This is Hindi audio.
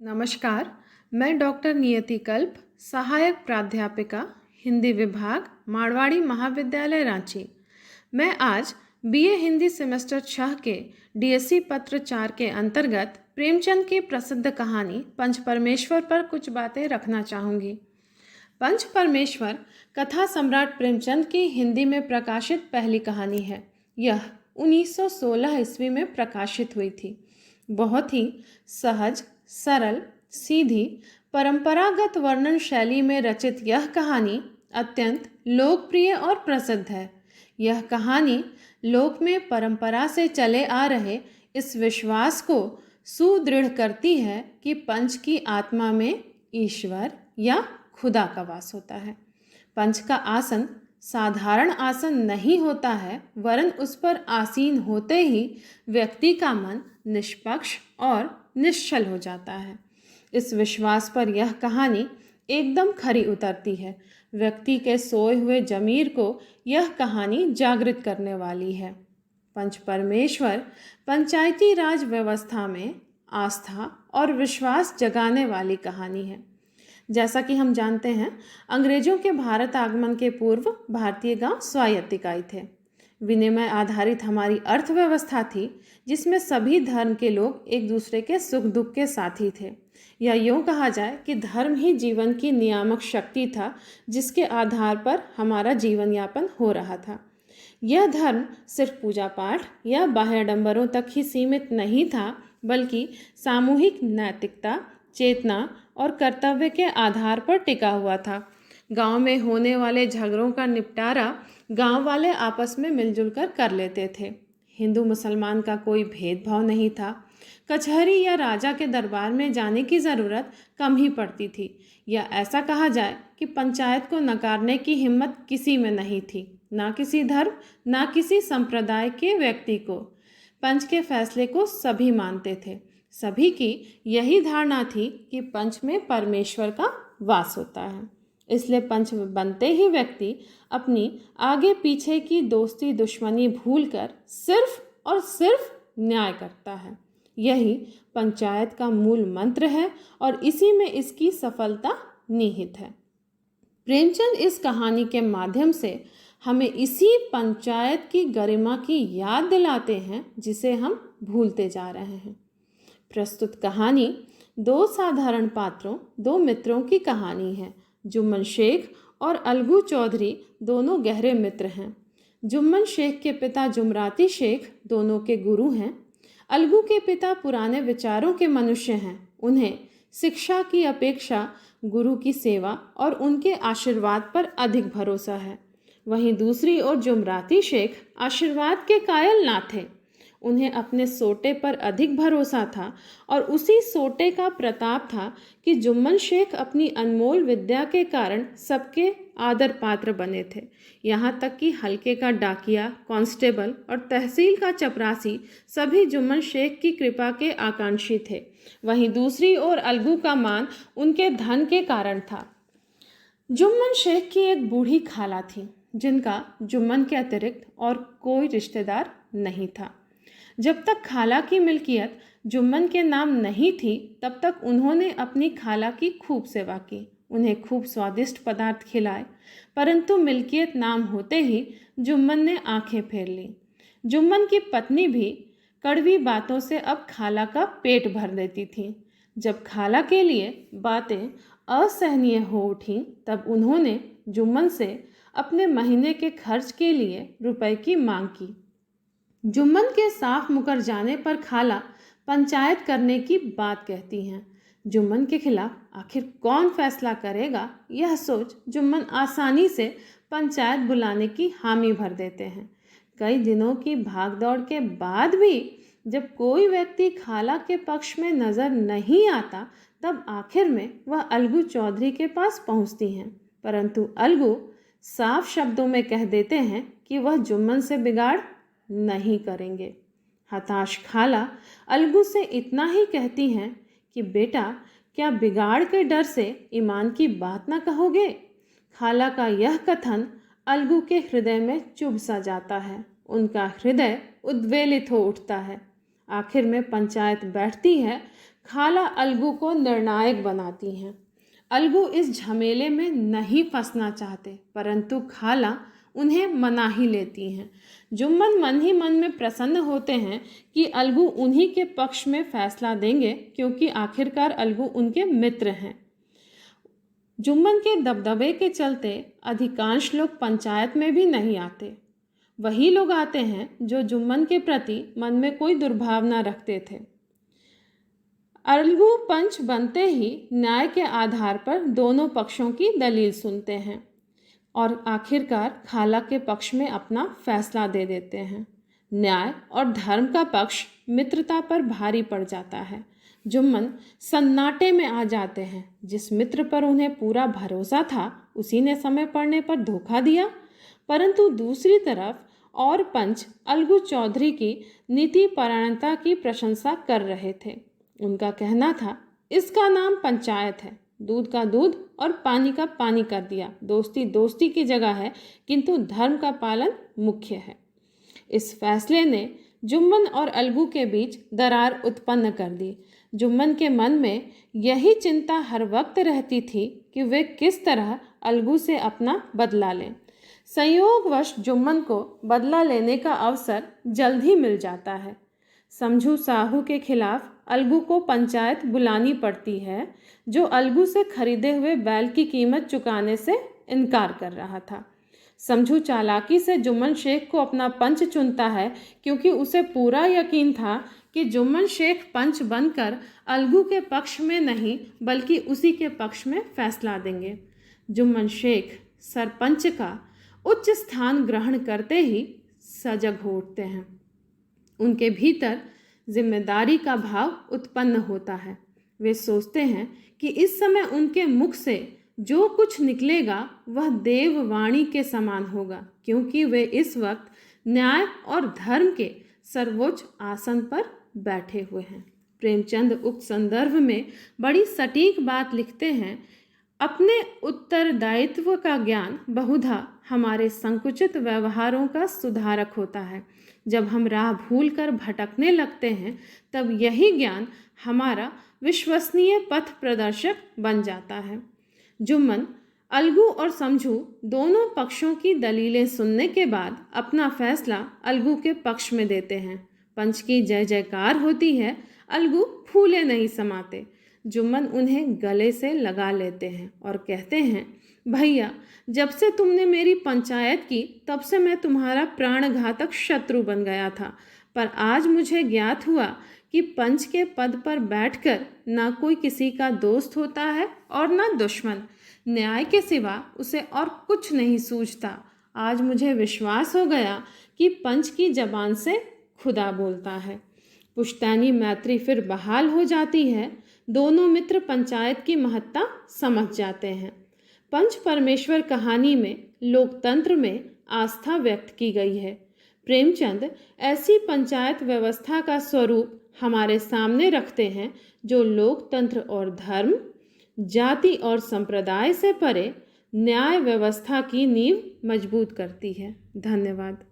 नमस्कार। मैं डॉक्टर नियति कल्प, सहायक प्राध्यापिका, हिंदी विभाग, मारवाड़ी महाविद्यालय रांची। मैं आज बीए हिंदी सेमेस्टर 6 के डीएससी पत्र 4 के अंतर्गत प्रेमचंद की प्रसिद्ध कहानी पंच परमेश्वर पर कुछ बातें रखना चाहूँगी। पंच परमेश्वर कथा सम्राट प्रेमचंद की हिंदी में प्रकाशित पहली कहानी है। यह 1916 ईस्वी में प्रकाशित हुई थी। बहुत ही सहज, सरल, सीधी, परंपरागत वर्णन शैली में रचित यह कहानी अत्यंत लोकप्रिय और प्रसिद्ध है। यह कहानी लोक में परंपरा से चले आ रहे इस विश्वास को सुदृढ़ करती है कि पंच की आत्मा में ईश्वर या खुदा का वास होता है। पंच का आसन साधारण आसन नहीं होता है, वरन उस पर आसीन होते ही व्यक्ति का मन निष्पक्ष और निश्चल हो जाता है। इस विश्वास पर यह कहानी एकदम खरी उतरती है। व्यक्ति के सोए हुए जमीर को यह कहानी जागृत करने वाली है। पंच परमेश्वर पंचायती राज व्यवस्था में आस्था और विश्वास जगाने वाली कहानी है। जैसा कि हम जानते हैं, अंग्रेजों के भारत आगमन के पूर्व भारतीय गांव स्वायत्त इकाई थे। विनिमय आधारित हमारी अर्थव्यवस्था थी, जिसमें सभी धर्म के लोग एक दूसरे के सुख दुख के साथी थे। या यूँ कहा जाए कि धर्म ही जीवन की नियामक शक्ति था, जिसके आधार पर हमारा जीवन यापन हो रहा था। यह धर्म सिर्फ पूजा पाठ या बाह्याडंबरों तक ही सीमित नहीं था, बल्कि सामूहिक नैतिकता, चेतना और कर्तव्य के आधार पर टिका हुआ था। गांव में होने वाले झगड़ों का निपटारा गांव वाले आपस में मिलजुल कर लेते थे। हिंदू मुसलमान का कोई भेदभाव नहीं था। कचहरी या राजा के दरबार में जाने की ज़रूरत कम ही पड़ती थी, या ऐसा कहा जाए कि पंचायत को नकारने की हिम्मत किसी में नहीं थी, ना किसी धर्म, ना किसी संप्रदाय के व्यक्ति को। पंच के फैसले को सभी मानते थे। सभी की यही धारणा थी कि पंच में परमेश्वर का वास होता है। इसलिए पंच बनते ही व्यक्ति अपनी आगे पीछे की दोस्ती दुश्मनी भूलकर सिर्फ और सिर्फ न्याय करता है। यही पंचायत का मूल मंत्र है और इसी में इसकी सफलता निहित है। प्रेमचंद इस कहानी के माध्यम से हमें इसी पंचायत की गरिमा की याद दिलाते हैं, जिसे हम भूलते जा रहे हैं। प्रस्तुत कहानी दो साधारण पात्रों, दो मित्रों की कहानी है। जुम्मन शेख और अलगू चौधरी दोनों गहरे मित्र हैं। जुम्मन शेख के पिता जुमराती शेख दोनों के गुरु हैं। अलगू के पिता पुराने विचारों के मनुष्य हैं। उन्हें शिक्षा की अपेक्षा गुरु की सेवा और उनके आशीर्वाद पर अधिक भरोसा है। वहीं दूसरी ओर जुमराती शेख आशीर्वाद के कायल ना थे। उन्हें अपने सोटे पर अधिक भरोसा था और उसी सोटे का प्रताप था कि जुम्मन शेख अपनी अनमोल विद्या के कारण सबके आदर पात्र बने थे। यहाँ तक कि हल्के का डाकिया, कांस्टेबल और तहसील का चपरासी सभी जुम्मन शेख की कृपा के आकांक्षी थे। वहीं दूसरी ओर अलगू का मान उनके धन के कारण था। जुम्मन शेख की एक बूढ़ी खाला थी, जिनका जुम्मन के अतिरिक्त और कोई रिश्तेदार नहीं था। जब तक खाला की मिल्कियत जुम्मन के नाम नहीं थी, तब तक उन्होंने अपनी खाला की खूब सेवा की, उन्हें खूब स्वादिष्ट पदार्थ खिलाए। परंतु मिल्कियत नाम होते ही जुम्मन ने आंखें फेर लीं। जुम्मन की पत्नी भी कड़वी बातों से अब खाला का पेट भर देती थी। जब खाला के लिए बातें असहनीय हो उठीं, तब उन्होंने जुम्मन से अपने महीने के खर्च के लिए रुपए की मांग की। जुम्मन के साफ मुकर जाने पर खाला पंचायत करने की बात कहती हैं। जुम्मन के खिलाफ आखिर कौन फैसला करेगा, यह सोच जुम्मन आसानी से पंचायत बुलाने की हामी भर देते हैं। कई दिनों की भागदौड़ के बाद भी जब कोई व्यक्ति खाला के पक्ष में नज़र नहीं आता, तब आखिर में वह अलगू चौधरी के पास पहुंचती हैं। परंतु अलगू साफ शब्दों में कह देते हैं कि वह जुम्मन से बिगाड़ नहीं करेंगे। हताश खाला अलगू से इतना ही कहती हैं कि बेटा, क्या बिगाड़ के डर से ईमान की बात ना कहोगे। खाला का यह कथन अलगू के हृदय में चुभ सा जाता है। उनका हृदय उद्वेलित हो उठता है। आखिर में पंचायत बैठती है। खाला अलगू को निर्णायक बनाती हैं। अलगू इस झमेले में नहीं फंसना चाहते, परंतु खाला उन्हें मना ही लेती हैं। जुम्मन मन ही मन में प्रसन्न होते हैं कि अलगू उन्हीं के पक्ष में फैसला देंगे, क्योंकि आखिरकार अलगू उनके मित्र हैं। जुम्मन के दबदबे के चलते अधिकांश लोग पंचायत में भी नहीं आते। वही लोग आते हैं जो जुम्मन के प्रति मन में कोई दुर्भावना रखते थे। अलगू पंच बनते ही न्याय के आधार पर दोनों पक्षों की दलील सुनते हैं और आखिरकार खाला के पक्ष में अपना फैसला दे देते हैं। न्याय और धर्म का पक्ष मित्रता पर भारी पड़ जाता है। जुम्मन सन्नाटे में आ जाते हैं। जिस मित्र पर उन्हें पूरा भरोसा था, उसी ने समय पड़ने पर धोखा दिया। परंतु दूसरी तरफ और पंच अलगू चौधरी की नीतिपरायणता की प्रशंसा कर रहे थे। उनका कहना था, इसका नाम पंचायत है, दूध का दूध और पानी का पानी कर दिया। दोस्ती दोस्ती की जगह है, किंतु धर्म का पालन मुख्य है। इस फैसले ने जुम्मन और अलगू के बीच दरार उत्पन्न कर दी। जुम्मन के मन में यही चिंता हर वक्त रहती थी कि वे किस तरह अलगू से अपना बदला लें। संयोगवश जुम्मन को बदला लेने का अवसर जल्द ही मिल जाता है। समझू साहू के खिलाफ अलगू को पंचायत बुलानी पड़ती है, जो अलगू से खरीदे हुए बैल की कीमत चुकाने से इनकार कर रहा था। समझू चालाकी से जुम्मन शेख को अपना पंच चुनता है, क्योंकि उसे पूरा यकीन था कि जुम्मन शेख पंच बनकर अलगू के पक्ष में नहीं बल्कि उसी के पक्ष में फैसला देंगे। जुम्मन शेख सरपंच का उच्च स्थान ग्रहण करते ही सजग हो उठते हैं। उनके भीतर जिम्मेदारी का भाव उत्पन्न होता है। वे सोचते हैं कि इस समय उनके मुख से जो कुछ निकलेगा वह देववाणी के समान होगा, क्योंकि वे इस वक्त न्याय और धर्म के सर्वोच्च आसन पर बैठे हुए हैं। प्रेमचंद उक्त संदर्भ में बड़ी सटीक बात लिखते हैं, अपने उत्तरदायित्व का ज्ञान बहुधा हमारे संकुचित व्यवहारों का सुधारक होता है। जब हम राह भूलकर भटकने लगते हैं, तब यही ज्ञान हमारा विश्वसनीय पथ प्रदर्शक बन जाता है। जुम्मन, अलगू और समझू दोनों पक्षों की दलीलें सुनने के बाद अपना फैसला अलगू के पक्ष में देते हैं। पंच की जय जयकार होती है। अलगू फूले नहीं समाते। जुम्मन उन्हें गले से लगा लेते हैं और कहते हैं, भैया, जब से तुमने मेरी पंचायत की, तब से मैं तुम्हारा प्राणघातक शत्रु बन गया था। पर आज मुझे ज्ञात हुआ कि पंच के पद पर बैठकर ना कोई किसी का दोस्त होता है और ना दुश्मन। न्याय के सिवा उसे और कुछ नहीं सूझता। आज मुझे विश्वास हो गया कि पंच की जबान से खुदा बोलता है। पुश्तैनी मैत्री फिर बहाल हो जाती है। दोनों मित्र पंचायत की महत्ता समझ जाते हैं। पंच परमेश्वर कहानी में लोकतंत्र में आस्था व्यक्त की गई है। प्रेमचंद ऐसी पंचायत व्यवस्था का स्वरूप हमारे सामने रखते हैं, जो लोकतंत्र और धर्म, जाति और संप्रदाय से परे न्याय व्यवस्था की नींव मजबूत करती है। धन्यवाद।